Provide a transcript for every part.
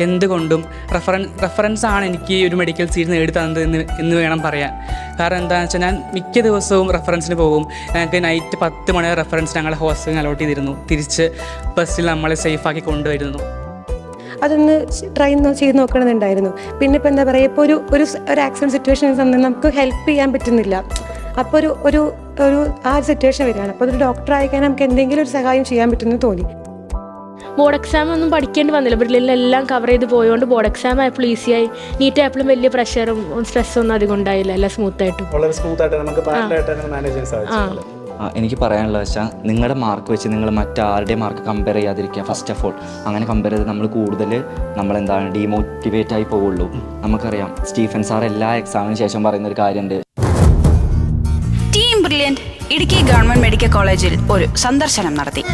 എന്തുകൊണ്ടും റെഫറൻസ് ആണ് എനിക്ക് ഒരു മെഡിക്കൽ സീറ്റ് നേടി തന്നത് എന്ന് വേണം പറയാൻ. കാരണം എന്താണെന്ന് വെച്ചാൽ ഞാൻ മിക്ക ദിവസവും റെഫറൻസിന് പോകും. ഞങ്ങൾക്ക് നൈറ്റ് 10 മണി റെഫറൻസ് ഞങ്ങളെ ഹോസ്റ്റലിൽ അലോട്ട് ചെയ്തിരുന്നു. തിരിച്ച് ബസ്സിൽ നമ്മളെ സേഫാക്കി കൊണ്ടുവരുന്നു. അതൊന്ന് ട്രൈ ചെയ്ത് നോക്കണമെന്നുണ്ടായിരുന്നു. പിന്നെ ഇപ്പോൾ എന്താ പറയുക, ഇപ്പോൾ ഒരു ആക്സിഡൻറ്റ് സിറ്റുവേഷൻ നമുക്ക് ഹെൽപ്പ് ചെയ്യാൻ പറ്റുന്നില്ല. അപ്പോൾ ഒരു ആ സിറ്റുവേഷൻ വരികയാണ്. അപ്പോൾ ഒരു ഡോക്ടർ ആയിക്കാൻ നമുക്ക് എന്തെങ്കിലും ഒരു സഹായം ചെയ്യാൻ പറ്റുമെന്ന് തോന്നി. ബോർഡ് എക്സാം ഒന്നും പഠിക്കേണ്ടി വന്നില്ല. ബ്രില്ലിലെല്ലാം കവർ ചെയ്ത് പോയതുകൊണ്ട് ബോർഡ് എക്സാം ആയപ്പോൾ ഈസിയായി. നീറ്റ് ആയപ്പോഴും വലിയ പ്രഷറും സ്ട്രെസ്സും ഒന്നും അധികം ഉണ്ടായില്ല. എല്ലാം സ്മൂത്തായിട്ട് എനിക്ക് പറയാനുള്ളത് വെച്ചാൽ നിങ്ങളുടെ മാർക്ക് വെച്ച് നിങ്ങൾ മറ്റാരുടെ മാർക്ക് കമ്പയർ ചെയ്യാതിരിക്കുക. ഫസ്റ്റ് ഓഫ് ഓൾ അങ്ങനെ കമ്പയർ ചെയ്ത് നമ്മൾ കൂടുതൽ നമ്മളെന്താണ് ഡീമോട്ടിവേറ്റ് ആയി പോവുള്ളൂ. നമുക്കറിയാം സ്റ്റീഫൻ സാർ എല്ലാ എക്സാമിന് ശേഷം പറയുന്ന ഒരു കാര്യമുണ്ട്. Team brilliant Idukki government medical കോളേജിൽ ഒരു സന്ദർശനം നടത്തി.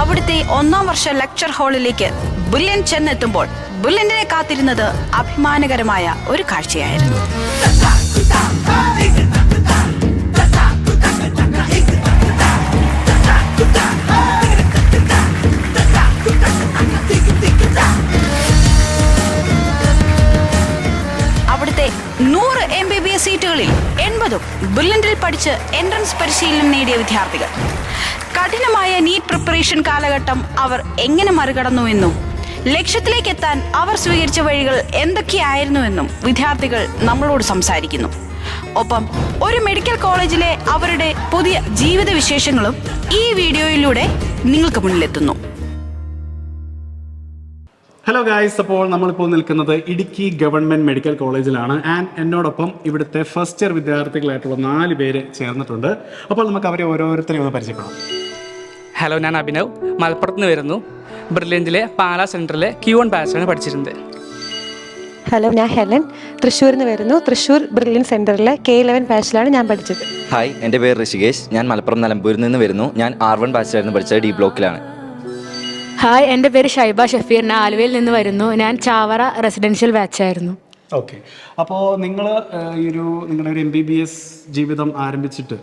അവിടുത്തെ 1-ാം വർഷ ലെക്ചർ ഹാളിലേക്ക് ബ്രില്യൻറ്റ് ചെന്നെത്തുമ്പോൾ ബ്രില്യന്റിനെ കാത്തിരുന്നത് അഭിമാനകരമായ ഒരു കാഴ്ചയായിരുന്നു. അവിടുത്തെ 100 MBBS സീറ്റുകളിൽ 80 ബ്രില്യന്റിൽ പഠിച്ച് എൻട്രൻസ് പരിശീലനം നേടിയ വിദ്യാർത്ഥികൾ. കഠിനമായ നീറ്റ് പ്രിപ്പറേഷൻ കാലഘട്ടം അവർ എങ്ങനെ മറികടന്നുവെന്നും ലക്ഷ്യത്തിലേക്ക് എത്താൻ അവർ സ്വീകരിച്ച വഴികൾ എന്തൊക്കെയായിരുന്നുവെന്നും വിദ്യാർത്ഥികൾ നമ്മളോട് സംസാരിക്കുന്നു. ഒപ്പം ഒരു മെഡിക്കൽ കോളേജിലെ അവരുടെ പുതിയ ജീവിത വിശേഷങ്ങളും ഈ വീഡിയോയിലൂടെ നിങ്ങൾക്ക് മുന്നിലെത്തുന്നു. ഹലോ ഗായ്സ്, അപ്പോൾ നമ്മളിപ്പോൾ നിൽക്കുന്നത് ഇടുക്കി ഗവൺമെൻറ് മെഡിക്കൽ കോളേജിലാണ്. ആൻഡ് എന്നോടൊപ്പം ഇവിടുത്തെ ഫസ്റ്റ് ഇയർ വിദ്യാർത്ഥികളായിട്ടുള്ള 4 പേര് ചേർന്നിട്ടുണ്ട്. അപ്പോൾ നമുക്ക് അവരെ ഓരോരുത്തരെയും ഒന്ന് പരിചയപ്പെടാം. ഹലോ, ഞാൻ അഭിനവ്, മലപ്പുറത്ത് നിന്ന് വരുന്നു. ബ്രില്യൻറ്റിലെ പാലാ സെൻറ്ററിലെ Q1 ബാച്ചാണ് പഠിച്ചിരുന്നത്. ഹലോ, ഞാൻ ഹെലൻ, തൃശ്ശൂരിൽ നിന്ന് വരുന്നു. തൃശ്ശൂർ ബ്രില്യൻറ്റ് സെൻറ്ററിലെ K11 ബാച്ചിലാണ് ഞാൻ പഠിച്ചത്. ഹായ്, എൻ്റെ പേര് ഋഷികേഷ്. ഞാൻ മലപ്പുറം നിലമ്പൂരിൽ നിന്ന് വരുന്നു. ഞാൻ R1 ബാച്ചിലായിരുന്നു പഠിച്ചത്, D ബ്ലോക്കിലാണ്. ഹായ്, എൻ്റെ പേര് ഷൈബ ഷഫീർ. ഞാൻ ആലുവയിൽ നിന്ന് വരുന്നു. ഞാൻ ചാവറ റെസിഡൻഷ്യൽ ബാച്ചായിരുന്നു. ഓക്കെ, അപ്പോൾ നിങ്ങൾ നിങ്ങളുടെ ഒരു MBBS ജീവിതം ആരംഭിച്ചിട്ട്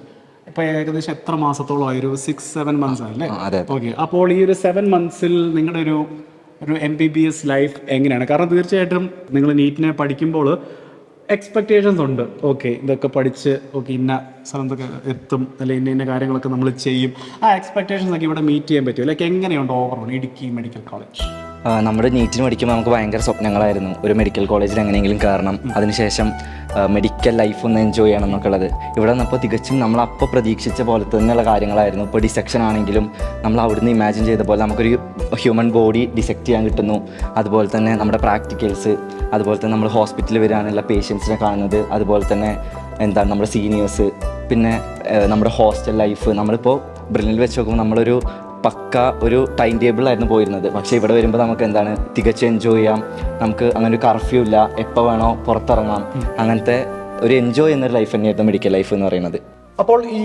ഇപ്പോൾ ഏകദേശം എത്ര മാസത്തോളം ആയി? ഒരു 6-7 മന്ത്സ് ആയല്ലേ? ഓക്കെ, അപ്പോൾ ഈ ഒരു 7 മന്ത്സിൽ നിങ്ങളുടെ ഒരു MBBS ലൈഫ് എങ്ങനെയാണ്? കാരണം തീർച്ചയായിട്ടും നിങ്ങൾ നീറ്റിനെ പഠിക്കുമ്പോൾ എക്സ്പെക്റ്റേഷൻസ് ഉണ്ട്. ഓക്കെ, ഇതൊക്കെ പഠിച്ച് ഇന്ന സ്ഥലത്തൊക്കെ എത്തും, അല്ലെങ്കിൽ ഇന്ന കാര്യങ്ങളൊക്കെ നമ്മൾ ചെയ്യും. ആ എക്സ്പെക്റ്റേഷൻസ് ഒക്കെ ഇവിടെ മീറ്റ് ചെയ്യാൻ പറ്റും. ലൈക്ക് എങ്ങനെയുണ്ട് ഓവറോൾ ഇടുക്കി മെഡിക്കൽ കോളേജ്? നമ്മുടെ നീറ്റിന് പഠിക്കുമ്പോൾ നമുക്ക് ഭയങ്കര സ്വപ്നങ്ങളായിരുന്നു. ഒരു മെഡിക്കൽ കോളേജിൽ എങ്ങനെയെങ്കിലും കയറണം, അതിനുശേഷം മെഡിക്കൽ ലൈഫ് ഒന്ന് എൻജോയ് ചെയ്യണം എന്നൊക്കെ ഉള്ളത്. ഇവിടെ വന്നപ്പോൾ തികച്ചും നമ്മളപ്പോൾ പ്രതീക്ഷിച്ച പോലെ തന്നെയുള്ള കാര്യങ്ങളായിരുന്നു. ഇപ്പോൾ ഡിസെക്ഷൻ ആണെങ്കിലും നമ്മൾ അവിടുന്ന് ഇമാജിൻ ചെയ്ത പോലെ നമുക്കൊരു ഹ്യൂമൻ ബോഡി ഡിസെക്റ്റ് ചെയ്യാൻ കിട്ടുന്നു. അതുപോലെ തന്നെ നമ്മുടെ പ്രാക്ടിക്കൽസ്, അതുപോലെ തന്നെ നമ്മൾ ഹോസ്പിറ്റലിൽ വരാനുള്ള പേഷ്യൻസിനെ കാണുന്നത്, അതുപോലെ തന്നെ നമ്മുടെ സീനിയേഴ്സ്, പിന്നെ നമ്മുടെ ഹോസ്റ്റൽ ലൈഫ്. നമ്മളിപ്പോൾ ബ്രില്യൻറ്റിൽ വെച്ച് നോക്കുമ്പോൾ നമ്മളൊരു പക്ക ഒരു ടൈം ടേബിളായിരുന്നു പോയിരുന്നത്. പക്ഷേ ഇവിടെ വരുമ്പോൾ നമുക്ക് തികച്ച് എൻജോയ് ചെയ്യാം. നമുക്ക് അങ്ങനെ ഒരു കർഫ്യൂ ഇല്ല, എപ്പോൾ വേണോ പുറത്തിറങ്ങാം. അങ്ങനത്തെ ഒരു എൻജോയ് ചെയ്യുന്നൊരു ലൈഫ് തന്നെയായിരുന്നു മെഡിക്കൽ ലൈഫ് എന്ന് പറയുന്നത്. അപ്പോൾ ഈ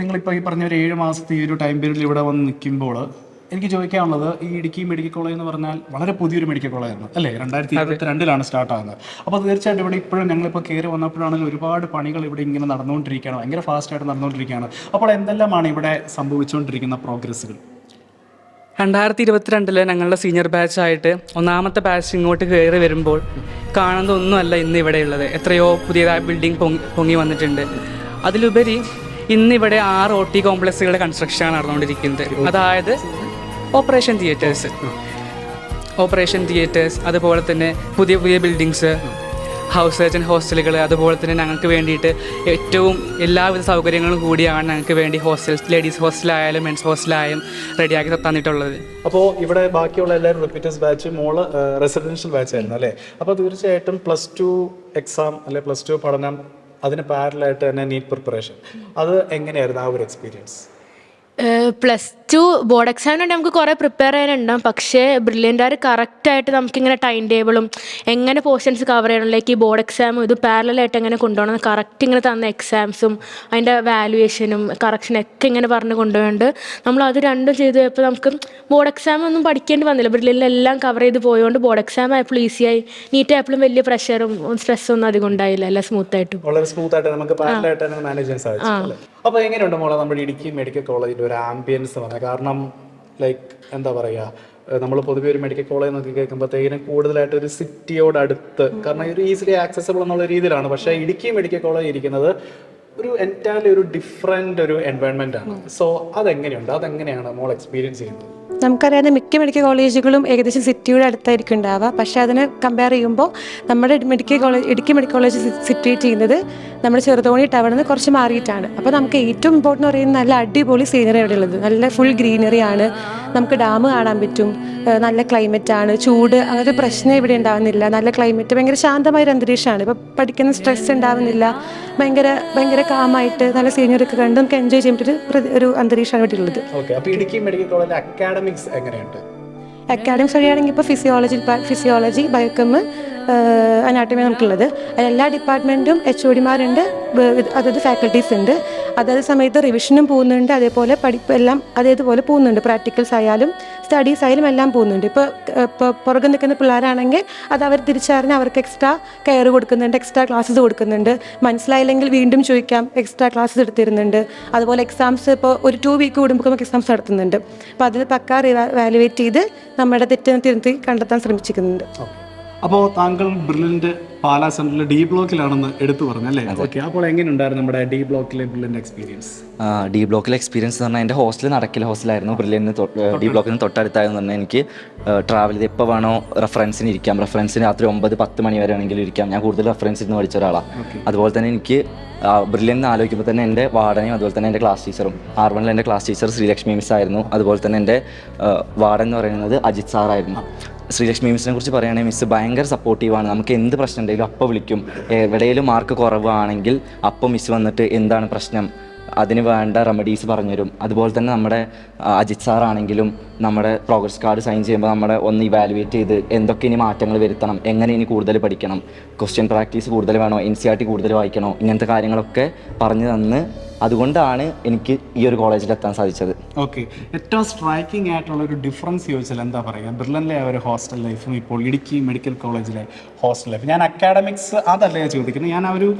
നിങ്ങളിപ്പോൾ ഈ പറഞ്ഞ ഒരു 7 മാസത്തെ ഈ ഒരു ടൈം പീരീഡിൽ ഇവിടെ വന്ന് നിൽക്കുമ്പോൾ എനിക്ക് ചോദിക്കാനുള്ളത്, ഈ ഇടുക്കി മെഡിക്കൽ കോളേജ് എന്ന് പറഞ്ഞാൽ വളരെ പുതിയൊരു മെഡിക്കൽ കോളേജാണ് അല്ലേ? 2022 സ്റ്റാർട്ട് ആകുന്നത്. അപ്പോൾ തീർച്ചയായിട്ടും ഇവിടെ ഇപ്പോഴും ഞങ്ങളിപ്പോൾ കയറി വന്നപ്പോഴാണെങ്കിൽ ഒരുപാട് പണികൾ ഇവിടെ ഇങ്ങനെ നടന്നുകൊണ്ടിരിക്കുകയാണ്, ഭയങ്കര ഫാസ്റ്റായിട്ട് നടന്നുകൊണ്ടിരിക്കുകയാണ്. അപ്പോൾ എന്തെല്ലാമാണ് ഇവിടെ സംഭവിച്ചുകൊണ്ടിരിക്കുന്ന പ്രോഗ്രസ്സുകൾ? 2022 ഞങ്ങളുടെ സീനിയർ ബാച്ചായിട്ട് 1ാമത്തെ ബാച്ച് ഇങ്ങോട്ട് കയറി വരുമ്പോൾ കാണുന്നതൊന്നുമല്ല ഇന്ന് ഇവിടെയുള്ളത്. എത്രയോ പുതിയതായ ബിൽഡിംഗ് പൊങ്ങി വന്നിട്ടുണ്ട്. അതിലുപരി ഇന്നിവിടെ 6 OT കോംപ്ലക്സുകളുടെ കൺസ്ട്രക്ഷനാണ് നടന്നുകൊണ്ടിരിക്കുന്നത്. അതായത് ഓപ്പറേഷൻ തിയേറ്റേഴ്സ്, അതുപോലെ തന്നെ പുതിയ ബിൽഡിങ്സ്, ഹൗസ് സർജൻ ഹോസ്റ്റലുകൾ, അതുപോലെ തന്നെ ഞങ്ങൾക്ക് വേണ്ടിയിട്ട് ഏറ്റവും എല്ലാവിധ സൗകര്യങ്ങളും കൂടിയാണ് ഞങ്ങൾക്ക് വേണ്ടി ഹോസ്റ്റൽസ്, ലേഡീസ് ഹോസ്റ്റലായാലും മെൻസ് ഹോസ്റ്റലായാലും റെഡിയാക്കി തന്നിട്ടുള്ളത്. അപ്പോൾ ഇവിടെ ബാക്കിയുള്ള എല്ലാവരും റിപ്പീറ്റേഴ്സ് ബാച്ച്, മോള് റെസിഡൻഷ്യൽ ബാച്ച് ആയിരുന്നു അല്ലേ? അപ്പോൾ തീർച്ചയായിട്ടും +2 എക്സാം അല്ലെ +2 പഠനം, അതിന് പാരലായിട്ട് തന്നെ നീറ്റ് പ്രിപ്പറേഷൻ, അത് എങ്ങനെയായിരുന്നു ആ ഒരു എക്സ്പീരിയൻസ്? +2 ബോർഡ് എക്സാമിന് വേണ്ടി നമുക്ക് കുറേ പ്രിപ്പയർ ചെയ്യാനുണ്ടാകും. പക്ഷേ ബ്രില്യൻ്റാർ കറക്റ്റായിട്ട് നമുക്കിങ്ങനെ ടൈം ടേബിളും എങ്ങനെ പോർഷൻസ് കവർ ചെയ്യണമെങ്കിൽ ഈ ബോർഡ് എക്സാമും ഇത് പാരലായിട്ട് എങ്ങനെ കൊണ്ടുപോകണം കറക്റ്റ് ഇങ്ങനെ തന്ന എക്സാംസും അതിൻ്റെ വാലുവേഷനും കറക്ഷനൊക്കെ ഇങ്ങനെ പറഞ്ഞ് കൊണ്ടുപോയുണ്ട്. നമ്മൾ അത് രണ്ടും ചെയ്ത് പോയപ്പോൾ നമുക്ക് ബോർഡ് എക്സാം ഒന്നും പഠിക്കേണ്ടി വന്നില്ല. ബ്രില്യൻ്റിലെല്ലാം കവർ ചെയ്ത് പോയതുകൊണ്ട് ബോർഡ് എക്സാം ആയപ്പോൾ ഈസിയായി. നീറ്റ് ആയപ്പോഴും വലിയ പ്രഷറും സ്ട്രെസ്സും ഒന്നും അധികം ഉണ്ടായില്ല. എല്ലാം സ്മൂത്തായിട്ടും വളരെ സ്മൂത്തായിട്ട് നമുക്ക് പാരലായിട്ട് തന്നെ മാനേജ് ചെയ്യാൻ സാധിച്ചു. അപ്പോൾ എങ്ങനെയുണ്ട് മോളെ നമ്മുടെ ഇടുക്കി മെഡിക്കൽ കോളേജിൻ്റെ ഒരു ആംബിയൻസ് പറഞ്ഞാൽ? കാരണം ലൈക്ക് എന്താ പറയുക, നമ്മൾ പൊതുവെ ഒരു മെഡിക്കൽ കോളേജ് എന്നൊക്കെ കേൾക്കുമ്പോഴത്തേക്കിനും കൂടുതലായിട്ട് ഒരു സിറ്റിയോട് അടുത്ത്, കാരണം ഒരു ഈസിലി ആക്സസബിൾ എന്നുള്ള രീതിയിലാണ്. പക്ഷേ ഇടുക്കി മെഡിക്കൽ കോളേജ് ഇരിക്കുന്നത് ഒരു എൻറ്റയർലി ഒരു ഡിഫറെൻ്റ് ഒരു എൻവയോൺമെൻ്റ് ആണ്. സോ അതെങ്ങനെയുണ്ട്, അതെങ്ങനെയാണ് മോൾ എക്സ്പീരിയൻസ് ചെയ്യുന്നത്? നമുക്കറിയാവുന്ന മിക്ക മെഡിക്കൽ കോളേജുകളും ഏകദേശം സിറ്റിയുടെ അടുത്തായിരിക്കും ഉണ്ടാവുക. പക്ഷേ അതിനെ കമ്പയർ ചെയ്യുമ്പോൾ നമ്മുടെ ഇടുക്കി മെഡിക്കൽ കോളേജ് സിറ്റുവേറ്റ് ചെയ്യുന്നത് നമ്മുടെ ചെറുതോണി ടൗണിൽ നിന്ന് കുറച്ച് മാറിയിട്ടാണ്. അപ്പോൾ നമുക്ക് ഏറ്റവും ഇമ്പോർട്ടൻ്റ് പറയുന്നത് നല്ല അടിപൊളി സീനറി അവിടെ ഉള്ളത്. നല്ല ഫുൾ ഗ്രീനറി ആണ്, നമുക്ക് ഡാം കാണാൻ പറ്റും, നല്ല ക്ലൈമറ്റ് ആണ്, ചൂട് അങ്ങനത്തെ പ്രശ്നം ഇവിടെ ഉണ്ടാവുന്നില്ല. നല്ല ക്ലൈമറ്റ്, ഭയങ്കര ശാന്തമായൊരു അന്തരീക്ഷമാണ്. ഇപ്പോൾ പഠിക്കുന്ന സ്ട്രെസ് ഉണ്ടാവുന്നില്ല, ഭയങ്കര കാമായിട്ട് നല്ല സീനിയർ ഒക്കെ കണ്ട് നമുക്ക് എൻജോയ് ചെയ്യാൻ പറ്റിയൊരു ഒരു അന്തരീക്ഷമാണ് ഇവിടെ ഉള്ളത്. ഓക്കെ, അപ്പോൾ ഇടുക്കി മെഡിക്കൽ കോളേജിലെ അക്കാഡമിക്സ് എങ്ങനെയുണ്ട്? അക്കാഡമിക്സ് വഴിയാണെങ്കിൽ ഇപ്പോൾ ഫിസിയോളജി, ബയോകെം, അനാട്ടമി നമുക്കുള്ളത്. എല്ലാ ഡിപ്പാർട്ട്മെൻറ്റും HODമാരുണ്ട്, അതായത് ഫാക്കൽറ്റീസ് ഉണ്ട്. അതായത് സമയത്ത് റിവിഷനും പോകുന്നുണ്ട്, അതേപോലെ പഠിപ്പ് എല്ലാം അതേപോലെ പോകുന്നുണ്ട്. പ്രാക്ടിക്കൽസ് ആയാലും സ്റ്റഡീസ് ആയാലും എല്ലാം പോകുന്നുണ്ട്. ഇപ്പോൾ പുറകെ നിൽക്കുന്ന പിള്ളേരാണെങ്കിൽ അത് അവർ തിരിച്ചറിഞ്ഞ് അവർക്ക് എക്സ്ട്രാ കെയർ കൊടുക്കുന്നുണ്ട്, എക്സ്ട്രാ ക്ലാസ്സസ് കൊടുക്കുന്നുണ്ട്. മനസ്സിലായില്ലെങ്കിൽ വീണ്ടും ചോദിക്കാം, എക്സ്ട്രാ ക്ലാസ്സസ് എടുത്തിരുന്നുണ്ട്. അതുപോലെ എക്സാംസ് ഇപ്പോൾ ഒരു 2 വീക്ക് കൂടുമ്പോൾ നമുക്ക് എക്സാംസ് നടത്തുന്നുണ്ട്. അപ്പോൾ അതിൽ പക്കാ വാലുവേറ്റ് ചെയ്ത് നമ്മുടെ തെറ്റിനെ തിരുത്തി കണ്ടെത്താൻ ശ്രമിച്ചിരിക്കുന്നുണ്ട്. അപ്പോൾ താങ്കൾ ബ്രില്യൻ്റ് പാലാ സെൻറ്ററിൽ D ബ്ലോക്കിലാണെന്ന് എടുത്തു പറഞ്ഞു അല്ലേ? ഓക്കെ, അപ്പോൾ എങ്ങനെയുണ്ടായിരുന്നു നമ്മുടെ D ബ്ലോക്കിലെ ബ്രില്യൻ്റ് എക്സ്പീരിയൻസ്? D ബ്ലോക്കിലെ എക്സ്പീരിയൻസ് എന്ന് പറഞ്ഞാൽ എൻ്റെ ഹോസ്റ്റൽ നടക്കൽ ഹോസ്റ്റലായിരുന്നു. ബ്രില്യൻ്റ് D ബ്ലോക്കിന് തൊട്ടടുത്തായെന്ന് പറഞ്ഞാൽ എനിക്ക് ട്രാവൽ ചെയ്ത് എപ്പോൾ വേണോ റെഫറൻസിന് ഇരിക്കാം. റെഫറൻസിന് രാത്രി 9-10 മണി വരെ ആണെങ്കിലും ഇരിക്കാം. ഞാൻ കൂടുതൽ റെഫറൻസിൽ നിന്ന് പഠിച്ച ഒരാളാണ്. അതുപോലെ തന്നെ എനിക്ക് ബ്രില്യൻ്റ് ആലോചിക്കുമ്പോൾ തന്നെ എൻ്റെ വാർഡനെയും അതുപോലെ തന്നെ എൻ്റെ ക്ലാസ് ടീച്ചറും, R1 എൻ്റെ ക്ലാസ് ടീച്ചർ ശ്രീലക്ഷ്മി മിസ് ആയിരുന്നു. അതുപോലെ തന്നെ എൻ്റെ വാർഡൻ എന്ന് പറയുന്നത് അജിത് സാറായിരുന്നു. ശ്രീലക്ഷ്മി മിസ്സിനെ കുറിച്ച് പറയുകയാണെങ്കിൽ മിസ്സ് ഭയങ്കര സപ്പോർട്ടീവാണ്. നമുക്ക് എന്ത് പ്രശ്നം ഉണ്ടെങ്കിലും അപ്പോൾ വിളിക്കും. എവിടെയെങ്കിലും മാർക്ക് കുറവാണെങ്കിൽ അപ്പോൾ മിസ്സ് വന്നിട്ട് എന്താണ് പ്രശ്നം, അതിന് വേണ്ട റെമഡീസ് പറഞ്ഞുതരും. അതുപോലെ തന്നെ നമ്മുടെ അജിത് സാറാണെങ്കിലും നമ്മുടെ പ്രോഗ്രസ് കാർഡ് സൈൻ ചെയ്യുമ്പോൾ നമ്മളെ ഒന്ന് ഇവാലുവേറ്റ് ചെയ്ത് എന്തൊക്കെ ഇനി മാറ്റങ്ങൾ വരുത്തണം, എങ്ങനെ ഇനി കൂടുതൽ പഠിക്കണം, ക്വസ്റ്റ്യൻ പ്രാക്ടീസ് കൂടുതൽ വേണോ, NCERT കൂടുതൽ വായിക്കണോ, ഇങ്ങനത്തെ കാര്യങ്ങളൊക്കെ പറഞ്ഞു തന്ന് അതുകൊണ്ടാണ് എനിക്ക് ഈ ഒരു കോളേജിലെത്താൻ സാധിച്ചത്. ഓക്കെ, ഏറ്റവും സ്ട്രൈക്കിംഗ് ആയിട്ടുള്ള ഒരു ഡിഫറൻസ് ചോദിച്ചാൽ എന്താ പറയുക? ബ്രില്യൻ്റിലെ ഒരു ഹോസ്റ്റൽ ലൈഫും ഇപ്പോൾ ഇടുക്കി മെഡിക്കൽ കോളേജിലെ ഹോസ്റ്റൽ ലൈഫ്. ഞാൻ അക്കാഡമിക്സ് അതല്ല ഞാൻ ചോദിക്കുന്നത്, ഞാൻ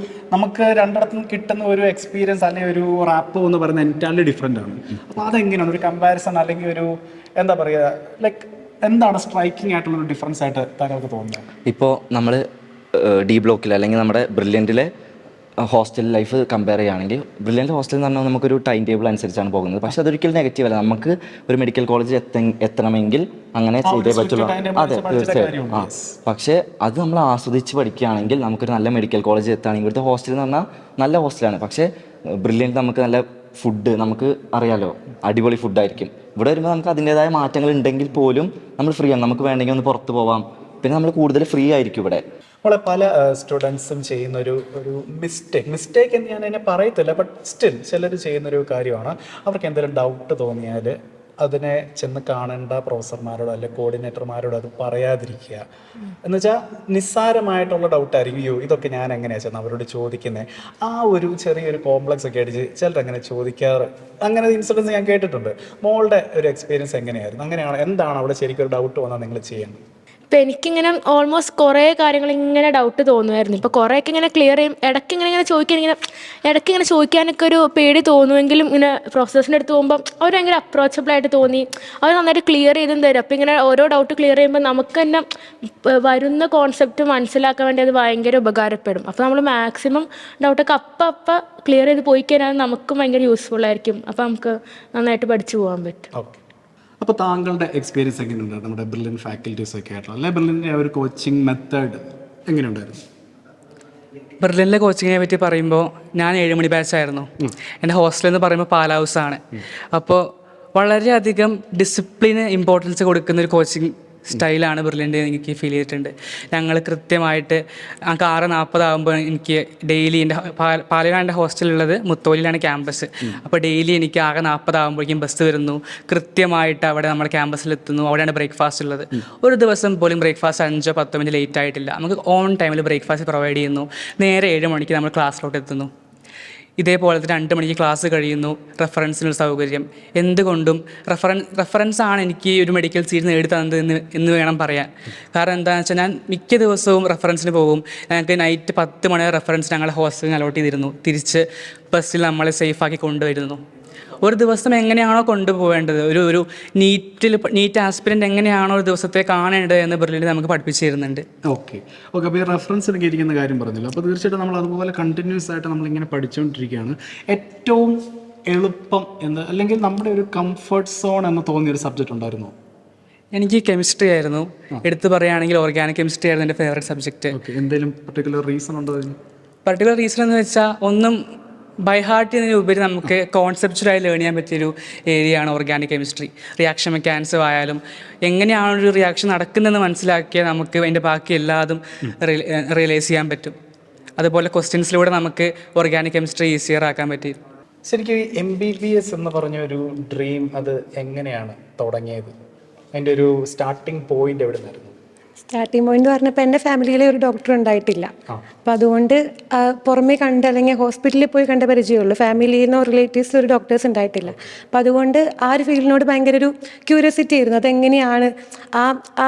നമുക്ക് രണ്ടിടത്തും കിട്ടുന്ന ഒരു എക്സ്പീരിയൻസ് അല്ലെങ്കിൽ ഒരു റാപ്പ് എന്ന് പറയുന്നത് എൻറ്റയർലി ഡിഫറെൻ്റ് ആണ്. അപ്പോൾ അതെങ്ങനെയാണ് ഒരു കമ്പാരിസൺ അല്ലെങ്കിൽ ഒരു എന്താ പറയുക, ലൈക്ക് എന്താണ് സ്ട്രൈക്കിംഗ് ആയിട്ടുള്ളൊരു ഡിഫറൻസ് ആയിട്ട് താങ്കൾക്ക് തോന്നുന്നത്? ഇപ്പോൾ നമ്മൾ D ബ്ലോക്കിൽ അല്ലെങ്കിൽ നമ്മുടെ ബ്രില്യൻറ്റിലെ ഹോസ്റ്റൽ ലൈഫ് കമ്പയർ ചെയ്യുകയാണെങ്കിൽ ബ്രില്യൻ്റ് ഹോസ്റ്റൽ എന്ന് പറഞ്ഞാൽ നമുക്കൊരു ടൈം ടേബിൾ അനുസരിച്ചാണ് പോകുന്നത്. പക്ഷേ അതൊരിക്കലും നെഗറ്റീവ് അല്ല. നമുക്ക് ഒരു മെഡിക്കൽ കോളേജിൽ എത്തണമെങ്കിൽ അങ്ങനെ ചെയ്തേ പറ്റുള്ളൂ. അതെ, തീർച്ചയായും. പക്ഷേ അത് നമ്മൾ ആസ്വദിച്ച് പഠിക്കുകയാണെങ്കിൽ നമുക്കൊരു നല്ല മെഡിക്കൽ കോളേജിൽ എത്തുകയാണെങ്കിൽ ഇവിടുത്തെ ഹോസ്റ്റൽ എന്ന് പറഞ്ഞാൽ നല്ല ഹോസ്റ്റലാണ്. പക്ഷേ ബ്രില്യൻ്റ് നമുക്ക് നല്ല ഫുഡ്, നമുക്ക് അറിയാലോ അടിപൊളി ഫുഡായിരിക്കും. ഇവിടെ വരുമ്പോൾ നമുക്ക് അതിൻ്റേതായ മാറ്റങ്ങൾ ഉണ്ടെങ്കിൽ പോലും നമ്മൾ ഫ്രീ ആണ്. നമുക്ക് വേണമെങ്കിൽ ഒന്ന് പുറത്ത് പോവാം. പിന്നെ നമ്മൾ കൂടുതൽ ഫ്രീ ആയിരിക്കും ഇവിടെ. നമ്മളെ പല സ്റ്റുഡൻസും ചെയ്യുന്ന ഒരു മിസ്റ്റേക്ക് എന്ന് ഞാൻ അതിനെ പറയത്തില്ല, ബട്ട് സ്റ്റിൽ ചിലർ ചെയ്യുന്നൊരു കാര്യമാണ്, അവർക്ക് എന്തെങ്കിലും ഡൗട്ട് തോന്നിയാൽ അതിനെ ചെന്ന് കാണേണ്ട പ്രൊഫസർമാരോടോ അല്ലെങ്കിൽ കോർഡിനേറ്റർമാരോടോ അത് പറയാതിരിക്കുക. എന്ന് വെച്ചാൽ നിസ്സാരമായിട്ടുള്ള ഡൗട്ടായിരിക്കും, ഇതൊക്കെ ഞാൻ എങ്ങനെയാണ് ചെന്ന് അവരോട് ചോദിക്കുന്നത്. ആ ഒരു ചെറിയൊരു കോംപ്ലക്സ് ഒക്കെ അടിച്ച് ചിലരങ്ങനെ ചോദിക്കാറ്, അങ്ങനെ ഇൻസിഡൻസ് ഞാൻ കേട്ടിട്ടുണ്ട്. മോളുടെ ഒരു എക്സ്പീരിയൻസ് എങ്ങനെയായിരുന്നു? അങ്ങനെയാണ്, എന്താണ് അവിടെ ശരിക്കും ഒരു ഡൗട്ട് വന്നാൽ നിങ്ങൾ ചെയ്യേണ്ടത്? ഇപ്പം എനിക്കിങ്ങനെ ഓൾമോസ്റ്റ് കുറേ കാര്യങ്ങൾ ഇങ്ങനെ ഡൗട്ട് തോന്നുമായിരുന്നു. ഇപ്പോൾ കുറേയൊക്കെ ഇങ്ങനെ ക്ലിയർ ചെയ്യും. ഇടയ്ക്ക് ചോദിക്കാനൊക്കെ ഒരു പേടി തോന്നുമെങ്കിലും ഇങ്ങനെ പ്രൊഫസേഴ്സിൻ്റെ അടുത്ത് പോകുമ്പോൾ അവർ ഭയങ്കര അപ്രോച്ചബിളായിട്ട് തോന്നി. അവർ നന്നായിട്ട് ക്ലിയർ ചെയ്തും തരും. അപ്പോൾ ഇങ്ങനെ ഓരോ ഡൗട്ട് ക്ലിയർ ചെയ്യുമ്പോൾ നമുക്ക് തന്നെ വരുന്ന കോൺസെപ്റ്റ് മനസ്സിലാക്കാൻ വേണ്ടി അത് ഭയങ്കര ഉപകാരപ്പെടും. അപ്പോൾ നമ്മൾ മാക്സിമം ഡൗട്ടൊക്കെ അപ്പം ക്ലിയർ ചെയ്ത് പോയി കഴിഞ്ഞാൽ നമുക്കും ഭയങ്കര യൂസ്ഫുൾ ആയിരിക്കും. അപ്പോൾ നമുക്ക് നന്നായിട്ട് പഠിച്ചു പോകാൻ പറ്റും. അപ്പോൾ താങ്കളുടെ എക്സ്പീരിയൻസ് എങ്ങനെയുണ്ട് നമ്മുടെ ബ്രില്യൻ്റ് ഫാക്കൽറ്റീസ് ഒക്കെ ആയിട്ടുള്ള, അല്ലെ ബ്രില്യൻ്റിൻ്റെ ഒരു കോച്ചിങ് മെത്തേഡ് എങ്ങനെയുണ്ടായിരുന്നു? ബ്രില്യൻ്റിലെ കോച്ചിങ്ങിനെ പറ്റി പറയുമ്പോൾ ഞാൻ 7 മണി ബാച്ചായിരുന്നു. എൻ്റെ ഹോസ്റ്റൽ എന്ന് പറയുമ്പോൾ പാലാ ഹൗസാണ്. അപ്പോൾ വളരെയധികം ഡിസിപ്ലിന് ഇമ്പോർട്ടൻസ് കൊടുക്കുന്ന ഒരു കോച്ചിങ് സ്റ്റൈലാണ് ബ്രില്യൻ്റ് എനിക്ക് ഫീൽ ചെയ്തിട്ടുണ്ട്. ഞങ്ങൾ കൃത്യമായിട്ട് 6:40 ആകുമ്പോൾ എനിക്ക് ഡെയിലി എൻ്റെ പാലയിലാണ് എൻ്റെ ഹോസ്റ്റലുള്ളത്, മുത്തോലിയിലാണ് ക്യാമ്പസ്. അപ്പോൾ ഡെയിലി എനിക്ക് 6:40 ആകുമ്പോഴേക്കും ബസ് വരുന്നു, കൃത്യമായിട്ട് അവിടെ നമ്മുടെ ക്യാമ്പസിലെത്തുന്നു. അവിടെയാണ് ബ്രേക്ക്ഫാസ്റ്റ് ഉള്ളത്. ഒരു ദിവസം പോലും ബ്രേക്ക്ഫാസ്റ്റ് 5-10 മിനിറ്റ് ലേറ്റ് ആയിട്ടില്ല. നമുക്ക് ഓൺ ടൈമിൽ ബ്രേക്ക്ഫാസ്റ്റ് പ്രൊവൈഡ് ചെയ്യുന്നു. നേരെ 7 മണിക്ക് നമ്മൾ ക്ലാസ്സിലോട്ട് എത്തുന്നു. ഇതേപോലെ 2 മണിക്ക് ക്ലാസ് കഴിയുന്നു. റെഫറൻസിനൊരു സൗകര്യം. എന്തുകൊണ്ടും റെഫറൻസാണ് എനിക്ക് ഒരു മെഡിക്കൽ സീറ്റ് നേടിത്തന്നത് എന്ന് വേണം പറയാൻ. കാരണം എന്താണെന്ന് വെച്ചാൽ ഞാൻ മിക്ക ദിവസവും റെഫറൻസിന് പോകും. ഞങ്ങൾക്ക് നൈറ്റ് 10 മണി റെഫറൻസ് ഞങ്ങളെ ഹോസ്റ്റലിൽ അലോട്ട് ചെയ്തിരുന്നു. തിരിച്ച് ബസ്സിൽ നമ്മളെ സേഫാക്കി കൊണ്ടുവരുന്നു. ഒരു ദിവസം എങ്ങനെയാണോ കൊണ്ടുപോകേണ്ടത്, ഒരു നീറ്റ് ആസ്പിരൻ്റ് എങ്ങനെയാണോ ഒരു ദിവസത്തെ കാണേണ്ടത് എന്ന് ബ്രില്യൻ്റ് നമുക്ക് പഠിപ്പിച്ചു തരുന്നുണ്ട്. ഓക്കെ അപ്പോൾ ഈ റെഫറൻസ് എനിക്ക് ഇരിക്കുന്ന കാര്യം പറഞ്ഞല്ലോ. അപ്പോൾ തീർച്ചയായിട്ടും നമ്മൾ അതുപോലെ കണ്ടിന്യൂസ് ആയിട്ട് നമ്മളിങ്ങനെ പഠിച്ചുകൊണ്ടിരിക്കുകയാണ്. ഏറ്റവും എളുപ്പം എന്ന് അല്ലെങ്കിൽ നമ്മുടെ ഒരു കംഫർട്ട് സോൺ എന്ന് തോന്നിയൊരു സബ്ജക്റ്റ് ഉണ്ടായിരുന്നോ? എനിക്ക് കെമിസ്ട്രി ആയിരുന്നു. എടുത്തു പറയുകയാണെങ്കിൽ ഓർഗാനിക് കെമിസ്ട്രി ആയിരുന്നു എൻ്റെ ഫേവറേറ്റ് സബ്ജക്റ്റ്. ഓക്കെ, എന്തെങ്കിലും പർട്ടിക്കുലർ റീസൺ ഉണ്ടോ അതിന്? പർട്ടിക്കുലർ റീസൺ എന്ന് വെച്ചാൽ ഒന്നും ബൈ ഹാർട്ട് ചെയ്യുന്നതിനുപരി നമുക്ക് കോൺസെപ്ച്വലായി ലേൺ ചെയ്യാൻ പറ്റിയൊരു ഏരിയയാണ് ഓർഗാനിക് കെമിസ്ട്രി. റിയാക്ഷൻ മെക്കാനിസം ആയാലും എങ്ങനെയാണ് ഒരു റിയാക്ഷൻ നടക്കുന്നതെന്ന് മനസ്സിലാക്കിയാൽ നമുക്ക് അതിൻ്റെ ബാക്കി എല്ലാതും റിയലൈസ് ചെയ്യാൻ പറ്റും. അതുപോലെ ക്വസ്റ്റ്യൻസിലൂടെ നമുക്ക് ഓർഗാനിക് കെമിസ്ട്രി ഈസിയർ ആക്കാൻ പറ്റി. ശരിക്കും ഈ MBBS എന്ന് പറഞ്ഞ ഒരു ഡ്രീം അത് എങ്ങനെയാണ് തുടങ്ങിയത്? അതിൻ്റെ ഒരു സ്റ്റാർട്ടിങ് പോയിന്റ് എവിടെ നിന്നായിരുന്നു? സ്റ്റാർട്ടിങ് പോയിന്റ് പറഞ്ഞപ്പോൾ എൻ്റെ ഫാമിലിയിലെ ഒരു ഡോക്ടർ ഉണ്ടായിട്ടില്ല. അപ്പോൾ അതുകൊണ്ട് പുറമേ കണ്ട് അല്ലെങ്കിൽ ഹോസ്പിറ്റലിൽ പോയി കണ്ട പരിചയമുള്ളൂ. ഫാമിലിയിൽ നിന്നോ റിലേറ്റീവ്സിലോ ഒരു ഡോക്ടേഴ്സ് ഉണ്ടായിട്ടില്ല. അപ്പോൾ അതുകൊണ്ട് ആ ഒരു ഫീൽഡിനോട് ഭയങ്കര ഒരു ക്യൂരിയോസിറ്റി ആയിരുന്നു. അതെങ്ങനെയാണ്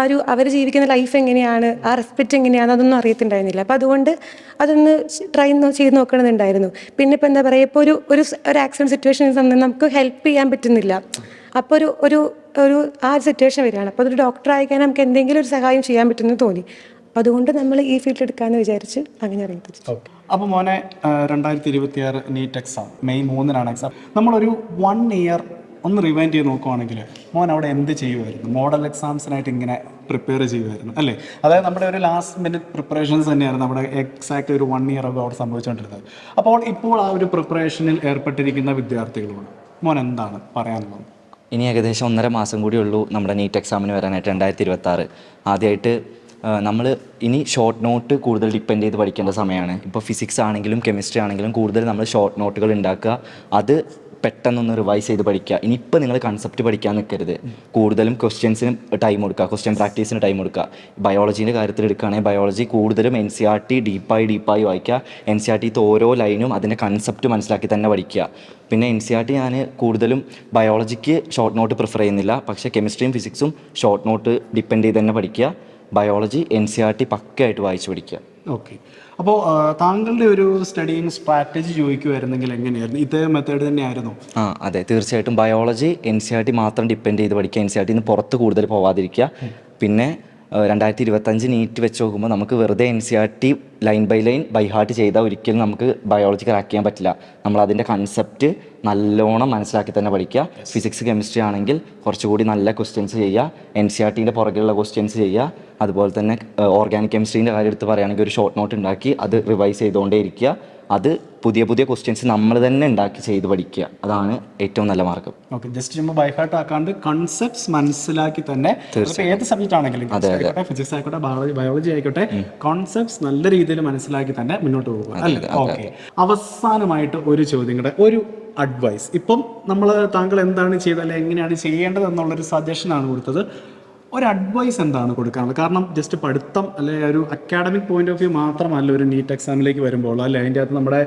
ഒരു അവർ ജീവിക്കുന്ന ലൈഫ് എങ്ങനെയാണ്, ആ റെസ്പെക്റ്റ് എങ്ങനെയാണ്, അതൊന്നും അറിയത്തുണ്ടായിരുന്നില്ല. അപ്പോൾ അതുകൊണ്ട് അതൊന്ന് ട്രൈ ചെയ്ത് നോക്കണമെന്നുണ്ടായിരുന്നു. പിന്നെ ഇപ്പോൾ എന്താ പറയുക, ഇപ്പോൾ ഒരു ആക്സിഡൻറ്റ് സിറ്റുവേഷൻ നമുക്ക് ഹെൽപ്പ് ചെയ്യാൻ പറ്റുന്നില്ല. അപ്പോൾ ഒരു ആ സിറ്റുവേഷൻ വരികയാണ്. അപ്പോൾ അതൊരു ഡോക്ടർ ആയിക്കാൻ നമുക്ക് എന്തെങ്കിലും ഒരു സഹായം ചെയ്യാൻ പറ്റുമെന്ന് തോന്നി. അപ്പോൾ അതുകൊണ്ട് നമ്മൾ ഈ ഫീൽഡ് എടുക്കാമെന്ന് വിചാരിച്ച് അങ്ങനെ അറിയിച്ചു. ഓക്കെ, അപ്പോൾ മോനെ 2026 നീറ്റ് എക്സാം May 3 എക്സാം. നമ്മളൊരു 1 ഇയർ ഒന്ന് റിവൈൻഡ് ചെയ്ത് നോക്കുവാണെങ്കിൽ മോൻ അവിടെ എന്ത് ചെയ്യുമായിരുന്നു? മോഡൽ എക്സാംസിനായിട്ട് ഇങ്ങനെ പ്രിപ്പയർ ചെയ്യുമായിരുന്നു അല്ലേ? അതായത് നമ്മുടെ ഒരു ലാസ്റ്റ് മിനിറ്റ് പ്രിപ്പറേഷൻസ് തന്നെയായിരുന്നു നമ്മുടെ എക്സാക്ട് ഒരു 1 ഇയർ അവിടെ സംഭവിച്ചുകൊണ്ടിരുന്നത്. അപ്പോൾ ഇപ്പോൾ ആ ഒരു പ്രിപ്പറേഷനിൽ ഏർപ്പെട്ടിരിക്കുന്ന വിദ്യാർത്ഥികളോട് മോൻ എന്താണ് പറയാനുള്ളത്? ഇനി ഏകദേശം 1.5 മാസം കൂടി ഉള്ളൂ നമ്മുടെ നീറ്റ് എക്സാമിന് വരാനായിട്ട് 2026. ആദ്യമായിട്ട് നമ്മൾ ഇനി ഷോർട്ട് നോട്ട് കൂടുതൽ ഡിപ്പെൻഡ് ചെയ്ത് പഠിക്കേണ്ട സമയമാണ്. ഇപ്പോൾ ഫിസിക്സ് ആണെങ്കിലും കെമിസ്ട്രി ആണെങ്കിലും കൂടുതൽ നമ്മൾ ഷോർട്ട് നോട്ടുകൾ ഉണ്ടാക്കുക, അത് പെട്ടെന്നൊന്ന് റിവൈസ് ചെയ്ത് പഠിക്കുക. ഇനിയിപ്പോൾ നിങ്ങൾ കൺസെപ്റ്റ് പഠിക്കാൻ നിൽക്കരുത്, കൂടുതലും ക്വസ്റ്റ്യൻസിന് ടൈം കൊടുക്കുക, ക്വസ്റ്റ്യൻ പ്രാക്ടീസിന് ടൈം കൊടുക്കുക. ബയോളജീൻ്റെ കാര്യത്തിൽ എടുക്കുകയാണെങ്കിൽ ബയോളജി കൂടുതലും NCERT ഡീപ്പായി വായിക്കുക. NCERT ഓരോ ലൈനും അതിൻ്റെ കൺസെപ്റ്റ് മനസ്സിലാക്കി തന്നെ പഠിക്കുക. പിന്നെ NCERT ഞാൻ കൂടുതലും ബയോളജിക്ക് ഷോർട്ട് നോട്ട് പ്രിഫർ ചെയ്യുന്നില്ല, പക്ഷേ കെമിസ്ട്രിയും ഫിസിക്സും ഷോർട്ട് നോട്ട് ഡിപ്പെൻഡ് ചെയ്ത് തന്നെ പഠിക്കുക. ബയോളജി NCERT പക്കയായിട്ട് വായിച്ച് പഠിക്കുക. ഓക്കെ, അപ്പോൾ താങ്കളുടെ ഒരു സ്റ്റഡിയിങ് സ്ട്രാറ്റജി ചോദിക്കുമായിരുന്നെങ്കിൽ എങ്ങനെയായിരുന്നു? ഇതേ മെത്തേഡ് തന്നെയായിരുന്നു? അതെ, തീർച്ചയായിട്ടും ബയോളജി NCERT മാത്രം ഡിപ്പെൻഡ് ചെയ്ത് പഠിക്കുക. NCERT പുറത്ത് കൂടുതൽ പോവാതിരിക്കുക. പിന്നെ 2025 നീറ്റ് വെച്ച് നോക്കുമ്പോൾ നമുക്ക് വെറുതെ NCERT line by line by heart ചെയ്താൽ ഒരിക്കലും നമുക്ക് ബയോളജി ക്രാക്ക് ചെയ്യാൻ പറ്റില്ല. നമ്മൾ അതിൻ്റെ കൺസെപ്റ്റ് നല്ലോണം മനസ്സിലാക്കി തന്നെ പഠിക്കുക. ഫിസിക്സ് കെമിസ്ട്രി ആണെങ്കിൽ കുറച്ചുകൂടി നല്ല ക്വസ്റ്റ്യൻസ് ചെയ്യുക, NCERTൻ്റെ പുറകിലുള്ള ക്വസ്റ്റ്യൻസ് ചെയ്യുക. അതുപോലെ തന്നെ ഓർഗാനിക് കെമിസ്ട്രീൻ്റെ കാര്യം എടുത്ത് പറയുകയാണെങ്കിൽ ഒരു ഷോർട്ട് നോട്ട് ഉണ്ടാക്കി അത് റിവൈസ് ചെയ്തുകൊണ്ടേ ഇരിക്കുക. അത് പുതിയ ക്വസ്റ്റ്യൻസ് നമ്മൾ തന്നെ ഉണ്ടാക്കി ചെയ്ത് പഠിക്കുക. അതാണ് ഏറ്റവും നല്ല മാർഗം. ഓക്കെ, ജസ്റ്റ് ചുമ്മാ ബൈ ഹാർട്ട് ആക്കാണ്ട് കൺസെപ്റ്റ്സ് മനസ്സിലാക്കി തന്നെ ഏത് സബ്ജക്റ്റ് ആണെങ്കിലും ഫിസിക്സ് ആയിക്കോട്ടെ ബയോളജി ആയിക്കോട്ടെ കോൺസെപ്റ്റ്സ് നല്ല രീതിയിൽ മനസ്സിലാക്കി തന്നെ മുന്നോട്ട് പോകുക അല്ലേ? ഓക്കെ, അവസാനമായിട്ട് ഒരു ചോദ്യം കൂടെ, ഒരു അഡ്വൈസ്. ഇപ്പം താങ്കൾ എന്താണ് ചെയ്തത് അല്ലെ എങ്ങനെയാണ് ചെയ്യേണ്ടത് എന്നുള്ളൊരു സജഷനാണ് കൊടുത്തത്. ഒരു അഡ്വൈസ് എന്താണ് കൊടുക്കാനുള്ളത്? കാരണം ജസ്റ്റ് പഠിത്തം അല്ലെ ഒരു അക്കാഡമിക് പോയിന്റ് ഓഫ് വ്യൂ മാത്രമല്ല ഒരു നീറ്റ് എക്സാമിലേക്ക് വരുമ്പോൾ അല്ലെ, അതിൻ്റെ അകത്ത് നമ്മുടെ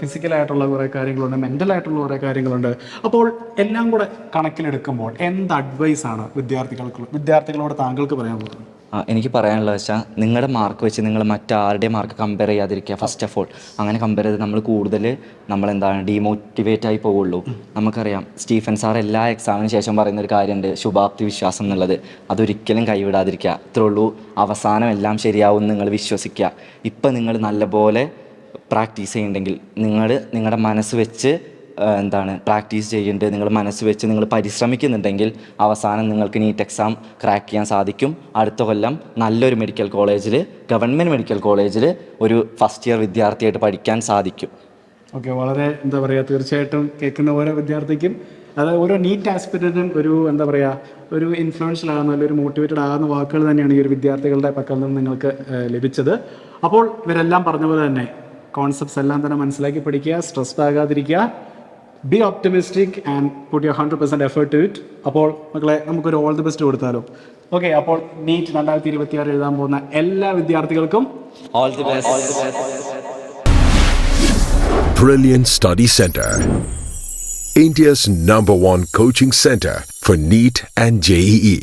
ഫിസിക്കലായിട്ടുള്ള കുറേ കാര്യങ്ങളുണ്ട്, മെൻ്റലായിട്ടുള്ള കുറേ കാര്യങ്ങളുണ്ട്. അപ്പോൾ എല്ലാം കൂടെ കണക്കിലെടുക്കുമ്പോൾ എന്ത് അഡ്വൈസാണ് വിദ്യാർത്ഥികളോട് താങ്കൾക്ക് പറയാനുള്ളത്? എനിക്ക് പറയാനുള്ളത് വെച്ചാൽ നിങ്ങളുടെ മാർക്ക് വെച്ച് നിങ്ങൾ മറ്റാരുടെയും മാർക്ക് കമ്പയർ ചെയ്യാതിരിക്കുക. ഫസ്റ്റ് ഓഫ് ഓൾ അങ്ങനെ കമ്പയർ ചെയ്ത് നമ്മൾ കൂടുതൽ ഡീമോട്ടിവേറ്റ് ആയി പോവുള്ളൂ. നമുക്കറിയാം സ്റ്റീഫൻ സാർ എല്ലാ എക്സാമിന് ശേഷം പറയുന്നൊരു കാര്യമുണ്ട്, ശുഭാപ്തി വിശ്വാസം എന്നുള്ളത്. അതൊരിക്കലും കൈവിടാതിരിക്കുക. അത്രേ ഉള്ളൂ. അവസാനം എല്ലാം ശരിയാവും നിങ്ങൾ വിശ്വസിക്കുക. ഇപ്പം നിങ്ങൾ നല്ലപോലെ പ്രാക്ടീസ് ചെയ്യുന്നുണ്ടെങ്കിൽ നിങ്ങളുടെ മനസ്സ് വെച്ച് പ്രാക്ടീസ് ചെയ്യുന്നുണ്ട്, നിങ്ങൾ മനസ്സ് വെച്ച് നിങ്ങൾ പരിശ്രമിക്കുന്നുണ്ടെങ്കിൽ അവസാനം നിങ്ങൾക്ക് നീറ്റ് എക്സാം ക്രാക്ക് ചെയ്യാൻ സാധിക്കും. അടുത്ത കൊല്ലം നല്ലൊരു മെഡിക്കൽ കോളേജിൽ, ഗവൺമെൻറ് മെഡിക്കൽ കോളേജിൽ ഒരു ഫസ്റ്റ് ഇയർ വിദ്യാർത്ഥിയായിട്ട് പഠിക്കാൻ സാധിക്കും. ഓക്കെ, വളരെ തീർച്ചയായിട്ടും കേൾക്കുന്ന ഓരോ വിദ്യാർത്ഥിക്കും അതായത് ഓരോ നീറ്റ് ആസ്പിരൻറ്റും ഒരു ഇൻഫ്ലുവൻഷ്യൽ ആകുന്ന അല്ലെങ്കിൽ ഒരു മോട്ടിവേറ്റഡ് ആകുന്ന വാക്കുകൾ തന്നെയാണ് ഈ ഒരു വിദ്യാർത്ഥികളുടെ പക്കൽ നിന്ന് നിങ്ങൾക്ക് ലഭിച്ചത്. അപ്പോൾ ഇവരെല്ലാം പറഞ്ഞ പോലെ തന്നെ കോൺസെപ്റ്റ്സ് എല്ലാം തന്നെ മനസ്സിലാക്കി പഠിക്കുക, stressed ആകാതിരിക്കുക, be optimistic and put your 100% effort to it. അപ്പോൾ മക്കളെ നമുക്കൊരു ഓൾ ദി ബെസ്റ്റ് കൊടുത്താലോ? ഓക്കെ, അപ്പോൾ നീറ്റ് 2026 എഴുതാൻ പോകുന്ന എല്ലാ വിദ്യാർത്ഥികൾക്കും all the best. Brilliant Study Center, India's #1 coaching center for NEET and JEE.